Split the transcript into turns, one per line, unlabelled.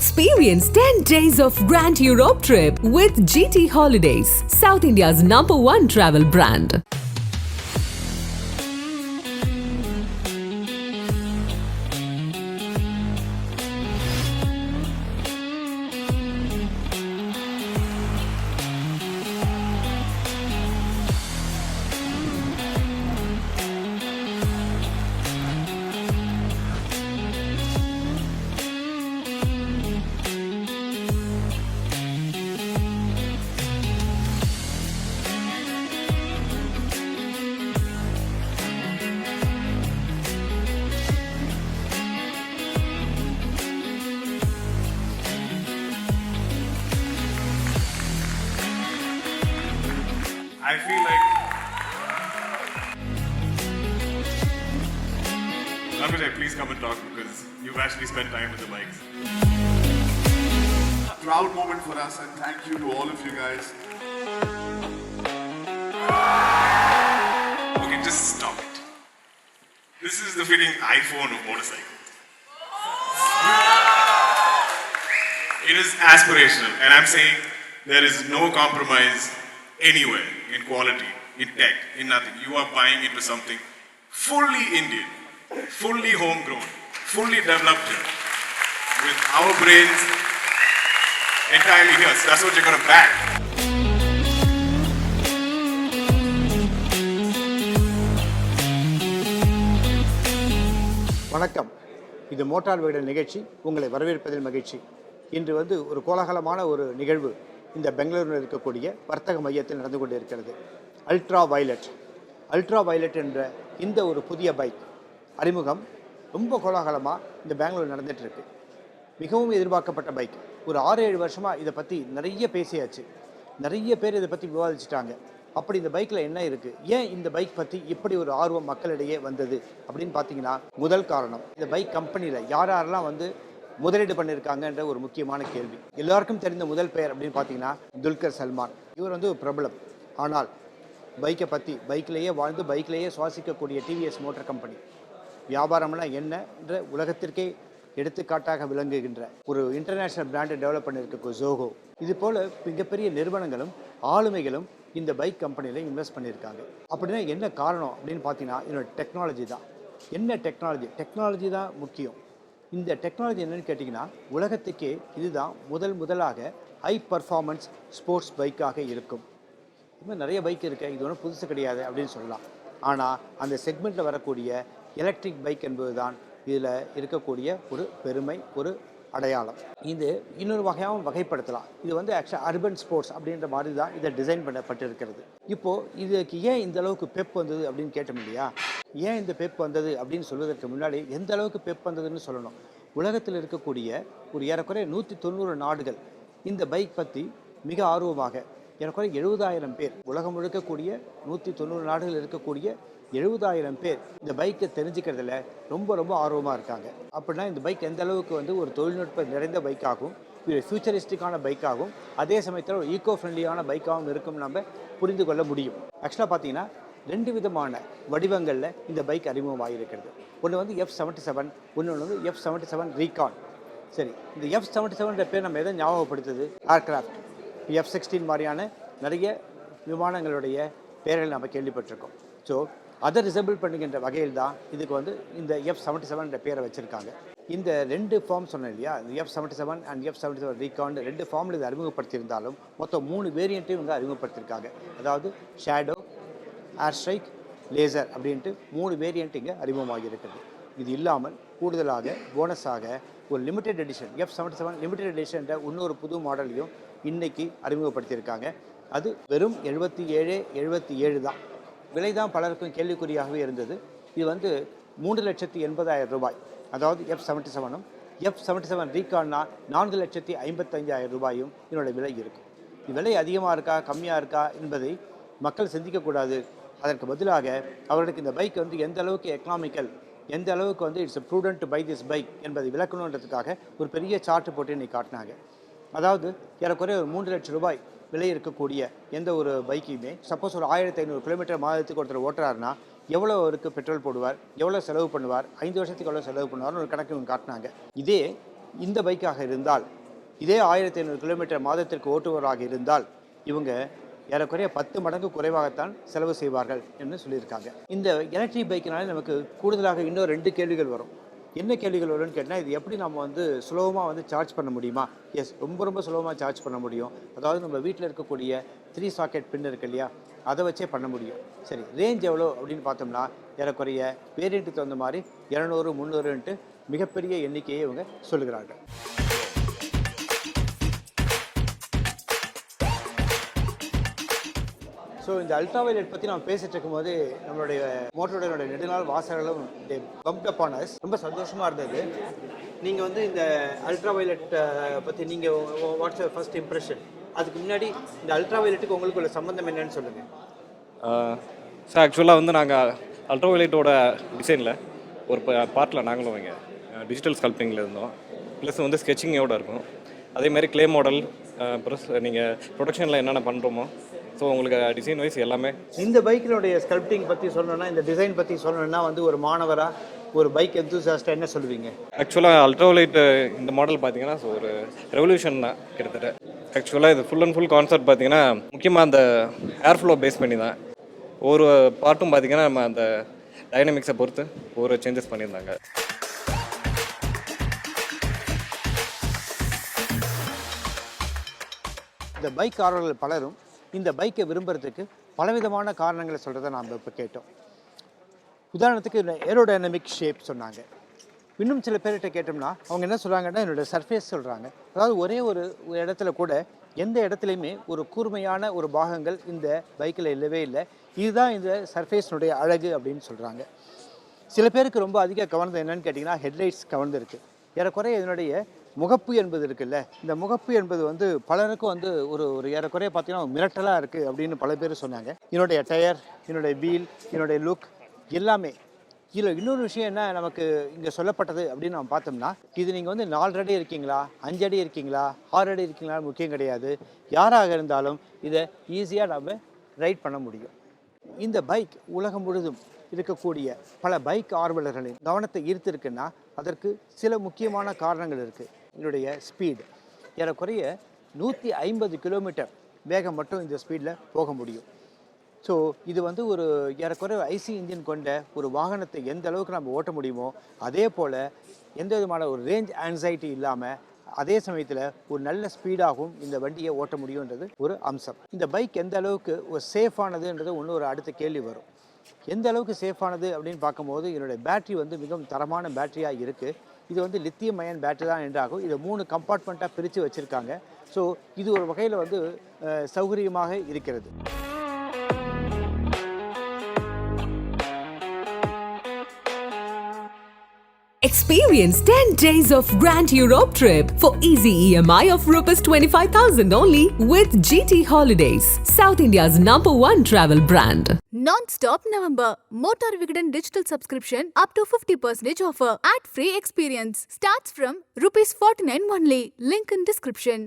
Experience 10 days of Grand Europe trip with GT Holidays, South India's #1 travel brand.
I feel like Ramesh, please come and talk because you've actually spent time with the bikes.
A proud moment for us, and thank you to all of you guys.
Okay, just stop it. This is the freaking iPhone of motorcycles. It is aspirational, and I'm saying there is no compromise anywhere in quality, in tech, in nothing. You are buying into something fully Indian, fully homegrown, fully developed here, with our brains entirely here. So that's what you're going to back.
வணக்கம். இது motor வீடு நிகழ்ச்சி. உங்களை வரவேற்பதில் மகிழ்ச்சி. இன்று ஒரு கோலாகலமான ஒரு நிகழ்வு இந்த பெங்களூரில் இருக்கக்கூடிய வர்த்தக மையத்தில் நடந்து கொண்டு இருக்கிறது. அல்ட்ரா வயலட் என்ற இந்த ஒரு புதிய பைக் அறிமுகம் ரொம்ப கோலாகலமாக இந்த பெங்களூர் நடந்துகிட்டு இருக்கு. மிகவும் எதிர்பார்க்கப்பட்ட பைக். ஒரு 6-7 வருஷமாக இதை பற்றி நிறைய பேசியாச்சு. நிறைய பேர் இதை பற்றி விவாதிச்சுட்டாங்க. அப்படி இந்த பைக்கில் என்ன இருக்குது, ஏன் இந்த பைக் பற்றி இப்படி ஒரு ஆர்வம் மக்களிடையே வந்தது அப்படின்னு பார்த்தீங்கன்னா, முதல் காரணம் இந்த பைக் கம்பெனியில் யாரெல்லாம் முதலீடு பண்ணியிருக்காங்கன்ற ஒரு முக்கியமான கேள்வி. எல்லாருக்கும் தெரிந்த முதல் பெயர் அப்படின்னு பார்த்தீங்கன்னா துல்கர் சல்மான். இவர் ஒரு பிரபலம். ஆனால் பைக்கை பற்றி பைக்கிலேயே வாழ்ந்து பைக்கிலேயே சுவாசிக்கக்கூடிய டிவிஎஸ் மோட்டார் கம்பெனி வியாபாரம்லாம் என்னன்ற உலகத்திற்கே எடுத்துக்காட்டாக விளங்குகின்ற ஒரு இன்டர்நேஷ்னல் பிராண்டை டெவலப் பண்ணியிருக்க ஜோகோ, இது போல் மிகப்பெரிய நிறுவனங்களும் ஆளுமைகளும் இந்த பைக் கம்பெனியில் இன்வெஸ்ட் பண்ணியிருக்காங்க. அப்படின்னா என்ன காரணம் அப்படின்னு பார்த்தீங்கன்னா இதோட டெக்னாலஜி தான். என்ன டெக்னாலஜி தான் முக்கியம். இந்த டெக்னாலஜி என்னென்னு கேட்டிங்கன்னா, உலகத்துக்கே இதுதான் முதலாக ஹை பர்ஃபார்மன்ஸ் ஸ்போர்ட்ஸ் பைக்காக இருக்கும். இன்னும் நிறைய பைக் இருக்குது, இது ஒன்றும் புதுசு கிடையாது அப்படின்னு சொல்லலாம். ஆனால் அந்த செக்மெண்ட்டில் வரக்கூடிய எலக்ட்ரிக் பைக் என்பது தான் இதில் இருக்கக்கூடிய ஒரு பெருமை, ஒரு அடையாளம். இது இன்னொரு வகையாகவும் வகைப்படுத்தலாம். இது ஆக்சுவலாக அர்பன் ஸ்போர்ட்ஸ் அப்படின்ற மாதிரி தான் இதை டிசைன் பண்ணப்பட்டிருக்கிறது. இப்போது இதுக்கு ஏன் இந்த அளவுக்கு பெப் வந்தது அப்படின்னு கேட்டோம் இல்லையா? ஏன் இந்த பெப் வந்தது அப்படின்னு சொல்வதற்கு முன்னாடி எந்த அளவுக்கு பெப் வந்ததுன்னு சொல்லணும். உலகத்தில் இருக்கக்கூடிய ஒரு ஏறக்குறைய 190 நாடுகள் இந்த பைக் பற்றி மிக ஆர்வமாக, ஏறக்குறைய 70,000 பேர், உலகம் முழுக்கக்கூடிய 190 நாடுகள் இருக்கக்கூடிய 70,000 பேர் இந்த பைக்கை தெரிஞ்சுக்கிறதுல ரொம்ப ஆர்வமாக இருக்காங்க. அப்படின்னா இந்த பைக் எந்த அளவுக்கு ஒரு தொழில்நுட்ப நிறைந்த பைக்காகவும், ஃபியூச்சரிஸ்டிக்கான பைக்காகவும், அதே சமயத்தில் ஒரு ஈகோ ஃப்ரெண்ட்லியான பைக்காகவும் இருக்கும் நம்ம புரிந்து கொள்ள முடியும். ஆக்சுவலாக பார்த்தீங்கன்னா 2 விதமான வடிவங்களில் இந்த பைக் அறிமுகமாகிருக்கிறது. ஒன்று F77, இன்னொன்று F77 ரீகான். சரி, இந்த F77 பேர் நம்ம எதை ஞாபகப்படுத்துது? ஏர்கிராஃப்ட், F16 மாதிரியான நிறைய விமானங்களுடைய பெயர்கள் நம்ம கேள்விப்பட்டிருக்கோம். ஸோ அதை ரிசம்பிள் பண்ணுகின்ற வகையில் தான் இதுக்கு இந்த F77 பேரை வச்சுருக்காங்க. இந்த 2 ஃபார்ம் சொன்னேன் இல்லையா, இந்த F77 அண்ட் F77 ரீகான் 2 ஃபார்மில் இதை அறிமுகப்படுத்தியிருந்தாலும் மொத்தம் 3 வேரியண்ட்டையும் இவங்க அறிமுகப்படுத்தியிருக்காங்க. அதாவது ஷேடோ, ஏர் ஸ்ட்ரைக், லேசர் அப்படின்ட்டு 3 வேரியண்ட் இங்கே அறிமுகமாகி இருக்குது. இது இல்லாமல் கூடுதலாக போனஸாக ஒரு limited edition F77 limited edition இன்னொரு புது மாடலையும் இன்றைக்கி அறிமுகப்படுத்தியிருக்காங்க. அது வெறும் 77 தான். விலை தான் பலருக்கும் கேள்விக்குறியாகவே இருந்தது. இது 3,80,000 ரூபாய். அதாவது F77ம் F77 ரீகான்னா 4,55,000 ரூபாயும் இதனோட விலை இருக்கும். இது விலை அதிகமாக இருக்கா கம்மியாக இருக்கா என்பதை மக்கள் சிந்திக்கக்கூடாது. அதற்கு பதிலாக அவர்களுக்கு இந்த பைக் எந்த அளவுக்கு எக்கனாமிக்கல், எந்த அளவுக்கு it's prudent to buy this bike என்பதை விளக்கணுன்றதுக்காக ஒரு பெரிய சார்ட்டு போட்டு இன்னைக்கு காட்டினாங்க. அதாவது ஏறக்குறைய ஒரு 3 லட்சம் ரூபாய் விலை இருக்கக்கூடிய எந்த ஒரு பைக்கையுமே சப்போஸ் ஒரு 1500 கிலோமீட்டர் மாதத்துக்கு ஒருத்தர் ஓட்டுறாருன்னா எவ்வளோ அவருக்கு பெட்ரோல் போடுவார், எவ்வளோ செலவு பண்ணுவார், 5 வருஷத்துக்கு எவ்வளோ செலவு பண்ணுவார்னு ஒரு கணக்கு இவங்க காட்டினாங்க. இதே இந்த பைக்காக இருந்தால், இதே 1500 கிலோமீட்டர் மாதத்திற்கு ஓட்டுவராக இருந்தால் இவங்க ஏறக்குறைய 10 மடங்கு குறைவாகத்தான் செலவு செய்வார்கள் என்று சொல்லியிருக்காங்க. இந்த எலக்ட்ரிக் பைக்கினாலே நமக்கு கூடுதலாக இன்னும் 2 கேள்விகள் வரும். என்ன கேள்விகள் வரும்னு கேட்டால், இது எப்படி நம்ம சுலபமாக சார்ஜ் பண்ண முடியுமா? எஸ், ரொம்ப சுலபமாக சார்ஜ் பண்ண முடியும். அதாவது நம்ம வீட்டில் இருக்கக்கூடிய 3 சாக்கெட் பின் இருக்கு இல்லையா, அதை வச்சே பண்ண முடியும். சரி, ரேஞ்ச் எவ்வளோ அப்படின்னு பார்த்தோம்னா ஏறக்குறைய வேரியண்ட்டுக்கு தகுந்த மாதிரி 200 300ன்ட்டு மிகப்பெரிய எண்ணிக்கையை இவங்க சொல்லுகிறார்கள். ஸோ இந்த அல்ட்ராவைலட் பற்றி நம்ம பேசிகிட்டு இருக்கும்போது நம்மளுடைய மோட்டரோட நெடுநாள் வாசகர்களும் பம்ப்ட் அப் ஆன் அஸ். ரொம்ப சந்தோஷமாக இருந்தது. நீங்கள் இந்த அல்ட்ராவைலட் பற்றி நீங்கள் வாட்ஸ் யுவர் ஃபர்ஸ்ட் இம்ப்ரெஷன்? அதுக்கு முன்னாடி இந்த அல்ட்ராவைலட்டுக்கு உங்களுக்கு உள்ள சம்மந்தம் என்னன்னு சொல்லுங்கள்.
சார், ஆக்சுவலாக நாங்கள் அல்ட்ராவைலட்டோட டிசைனில் ஒரு பார்ட்டில் நாங்களும் இங்கே டிஜிட்டல் ஸ்கல்ப்டிங்கில் இருந்தோம். ப்ளஸ் ஸ்கெட்சிங்கோடு இருக்கும். அதேமாதிரி கிளே மாடல் ப்ளஸ் நீங்கள் ப்ரொடக்ஷனில் என்னென்ன பண்ணுறோமோ, ஸோ உங்களுக்கு டிசைன் வைஸ் எல்லாமே. இந்த
பைக்கினுடைய ஸ்கல்ப்டிங் பற்றி சொல்லணும்னா, இந்த டிசைன் பற்றி சொல்லணும்னா ஒரு மாணவராக, ஒரு பைக் எந்தூசியாஸ்டாக என்ன சொல்லுவீங்க?
ஆக்சுவலாக அல்ட்ராவைலட் இந்த மாடல் பார்த்தீங்கன்னா ஸோ ஒரு ரெவல்யூஷன் தான் கிட்டத்தட்ட. ஆக்சுவலாக இது ஃபுல் அண்ட் ஃபுல் கான்செப்ட் பார்த்தீங்கன்னா முக்கியமாக அந்த ஏர் ஃப்ளோ பேஸ் பண்ணி தான். ஒரு பார்ட்டும் பார்த்தீங்கன்னா நம்ம அந்த டைனமிக்ஸை பொறுத்து ஒரு சேஞ்சஸ் பண்ணியிருந்தாங்க.
இந்த பைக் ஆர்வலர்கள் பலரும் இந்த பைக்கை விரும்புறதுக்கு பலவிதமான காரணங்களை சொல்கிறத நாம் இப்போ கேட்டோம். உதாரணத்துக்கு ஏரோடைனமிக் ஷேப் சொன்னாங்க. இன்னும் சில பேர்கிட்ட கேட்டோம்னா அவங்க என்ன சொல்கிறாங்கன்னா, என்னோடய சர்ஃபேஸ் சொல்கிறாங்க. அதாவது ஒரே ஒரு இடத்துல கூட எந்த இடத்துலையுமே ஒரு கூர்மையான ஒரு பாகங்கள் இந்த பைக்கில் இல்லவே இல்லை. இதுதான் இந்த சர்ஃபேஸினுடைய அழகு அப்படின்னு சொல்கிறாங்க. சில பேருக்கு ரொம்ப அதிக கவர்ந்தது என்னன்னு கேட்டிங்கன்னா, ஹெட்லைட்ஸ் கவர்ந்துருக்கு. ஏறக்குறைய இதனுடைய முகப்பு என்பது இருக்குல்ல, இந்த முகப்பு என்பது பலருக்கும் ஒரு ஏறக்குறைய பார்த்தீங்கன்னா மிரட்டலாக இருக்குது அப்படின்னு பல பேர் சொன்னாங்க. என்னுடைய டயர், என்னுடைய வீல், என்னுடைய லுக் எல்லாமே. இதில் இன்னொரு விஷயம் என்ன நமக்கு இங்கே சொல்லப்பட்டது அப்படின்னு நம்ம பார்த்தோம்னா, இது நீங்கள் 4 அடி இருக்கீங்களா, 5 அடி இருக்கீங்களா, 6 அடி இருக்கீங்களா முக்கியம் கிடையாது. யாராக இருந்தாலும் இதை ஈஸியாக நம்ம ரைட் பண்ண முடியும். இந்த பைக் உலகம் முழுதும் இருக்கக்கூடிய பல பைக் ஆர்வலர்களின் கவனத்தை ஈர்த்திருக்குன்னா அதற்கு சில முக்கியமான காரணங்கள் இருக்குது. இதனுடைய ஸ்பீடு ஏறக்குறைய 150 கிலோமீட்டர் வேகம் மட்டும் இந்த ஸ்பீடில் போக முடியும். ஸோ இது ஒரு ஏறக்குறைய ஐசி இன்ஜின் கொண்ட ஒரு வாகனத்தை எந்த அளவுக்கு நம்ம ஓட்ட முடியுமோ அதே போல் எந்த விதமான ஒரு ரேஞ்ச் ஆன்சைட்டி இல்லாமல் அதே சமயத்தில் ஒரு நல்ல ஸ்பீடாகவும் இந்த வண்டியை ஓட்ட முடியுன்றது ஒரு அம்சம். இந்த பைக் எந்த அளவுக்கு ஒரு சேஃபானதுன்றது ஒரு அடுத்த கேள்வி வரும். எந்த அளவுக்கு சேஃபானது அப்படின்னு பார்க்கும்போது என்னுடைய பேட்ரி மிகவும் தரமான பேட்டரியாக இருக்குது. இது லித்தியம் அயன் பேட்டரி தான் என்றாகும். இதை 3 கம்பார்ட்மெண்ட்டாக பிரித்து வச்சுருக்காங்க. ஸோ இது ஒரு வகையில் சௌகரியமாக இருக்கிறது.
Experience 10 days of Grand Europe trip for easy EMI of ₹25,000 only with GT Holidays, South India's #1 travel brand.
Non-stop November. motorvikatan digital subscription up to 50% offer. Ad-free experience. Starts from ₹49 only. Link in description.